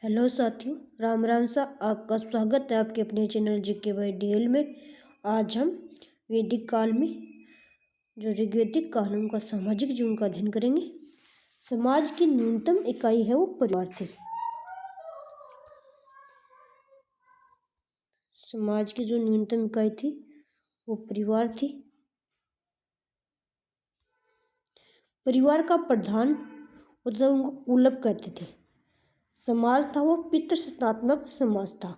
Hello साथियों, राम राम सा आपका स्वागत है आपके अपने चैनल जीके बाई डीएल में। आज हम वैदिक काल में जो ऋग्वैदिक काल है उनका सामाजिक जीवन का अध्ययन करेंगे। समाज की न्यूनतम इकाई है वो परिवार थी। समाज की जो न्यूनतम इकाई थी वो परिवार थी। परिवार का प्रधान मतलब उनको कुलप कहते थे। समाज था वो पितृसत्तात्मक समाज था।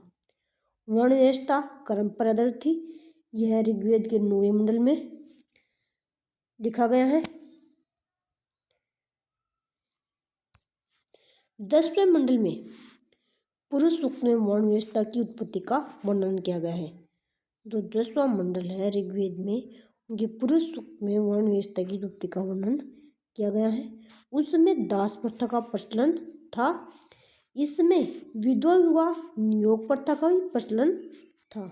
वर्ण व्यवस्था कर्म पर आधारित थी। यह ऋग्वेद के 9वें मंडल में लिखा गया है। 10वें मंडल में पुरुष सूक्त में वर्ण व्यवस्था की उत्पत्ति का वर्णन किया गया है। जो 10वां मंडल है ऋग्वेद में, उनके पुरुष सूक्त में वर्ण व्यवस्था की उत्पत्ति का वर्णन किया गया है। उस समय दास प्रथा का प्रचलन था। इस समय विधवा विवाह नियोग प्रथा का भी प्रचलन था।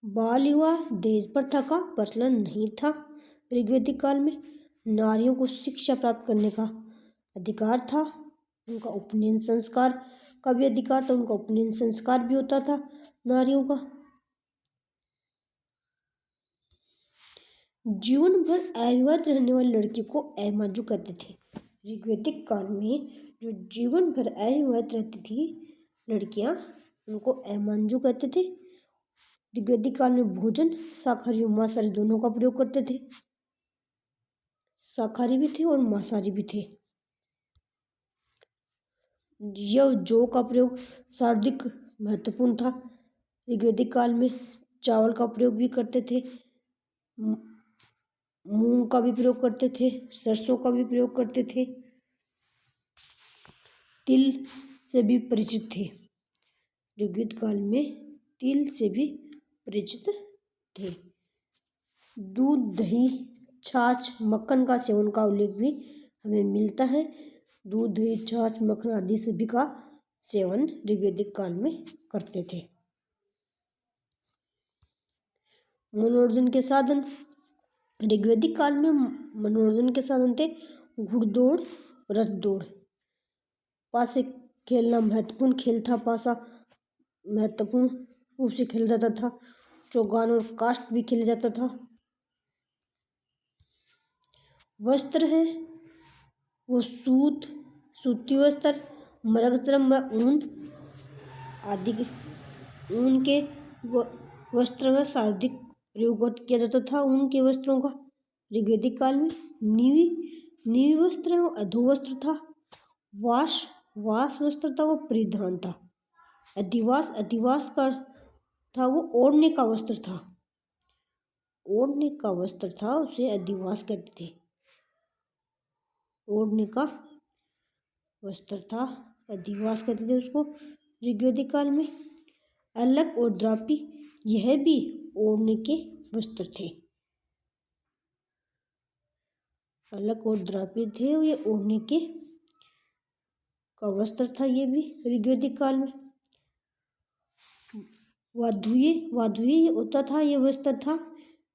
बाल विवाह दहेज प्रथा का प्रचलन नहीं था। ऋग्वैदिक काल में नारियों को शिक्षा प्राप्त करने का अधिकार था। उनका उपनयन संस्कार का भी अधिकार था। उनका उपनयन संस्कार भी होता था नारियों का। जीवन भर अविवाहित रहने वाली लड़की को अमाजु कहते थे। ऋग्वैदिक काल में जो जीवन भर अविवाहित रहती थी लड़कियां, उनको अमांजु कहते थे। ऋग्वैदिक काल में भोजन शाकाहारी और मांसाहारी दोनों का प्रयोग करते थे। शाकाहारी भी थे और मांसाहारी भी थे। यह जौ का प्रयोग सर्वाधिक महत्वपूर्ण था। ऋग्वैदिक काल में चावल का प्रयोग भी करते थे, मूंग का भी प्रयोग करते थे, सरसों का भी प्रयोग करते थे, तिल से भी परिचित थे। ऋग्वेद काल में तिल से भी परिचित थे। दूध दही छाछ मक्खन का सेवन का उल्लेख भी हमें मिलता है। दूध दही छाछ मक्खन आदि सभी का सेवन ऋग्वैदिक काल में करते थे। मनोरंजन के साधन ऋग्वैदिक काल में मनोरंजन के साधन थे घुड़दौड़, रथ दौड़। पासे खेलना महत्वपूर्ण खेल था। पासा महत्वपूर्ण रूप से खेला जाता था। चौगान और काष्ठ भी खेला जाता था। वस्त्र है वो सूती वस्त्र, मरगश्रम व ऊन आदि ऊन के वस्त्र में सर्वाधिक प्रयोग किया जाता था। ऊन के वस्त्रों का ऋग्वैदिक काल में नीवी वस्त्र एवं अधो वस्त्र था। वास वस्त्र था वो परिधान था। अधिवास का था वो ओढ़ने का वस्त्र था। ओढ़ने का वस्त्र था उसे अधिवास कहते थे। ओढ़ने का वस्त्र था अधिवास कहते थे उसको ऋग्वैदिक काल में। अलक और द्रापी यह भी ओढ़ने के वस्त्र थे। अलक और द्रापी थे ये ओढ़ने के का वस्त्र था। ये भी ऋग्वैदिक काल में। वाधुये होता था ये वस्त्र था।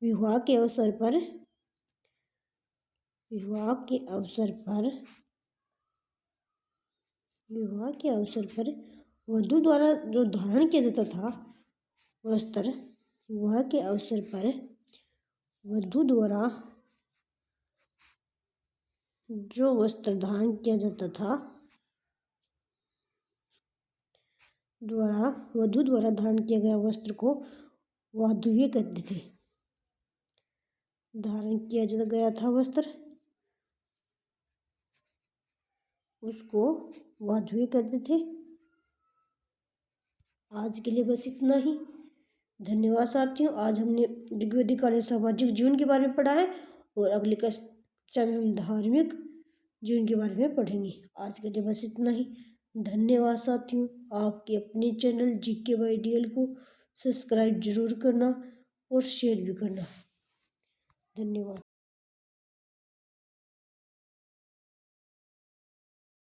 विवाह के अवसर पर वधू द्वारा जो धारण किया जाता था वस्त्र, विवाह के अवसर पर वधू द्वारा जो वस्त्र धारण किया जाता था वधू द्वारा धारण किया गया वस्त्र को वाधुव्य कहते थे। धारण किया गया था वस्त्र, उसको वाधुव्य कहते थे। आज के लिए बस इतना ही। धन्यवाद साथियों। आज हमने ऋग्वैदिक काल सामाजिक जीवन के बारे में पढ़ा है और अगली कक्षा में हम धार्मिक जीवन के बारे में पढ़ेंगे। आज के लिए बस इतना ही। धन्यवाद साथियों। आपके अपने चैनल जीके बाई डीएल को सब्सक्राइब जरूर करना और शेयर भी करना। धन्यवाद।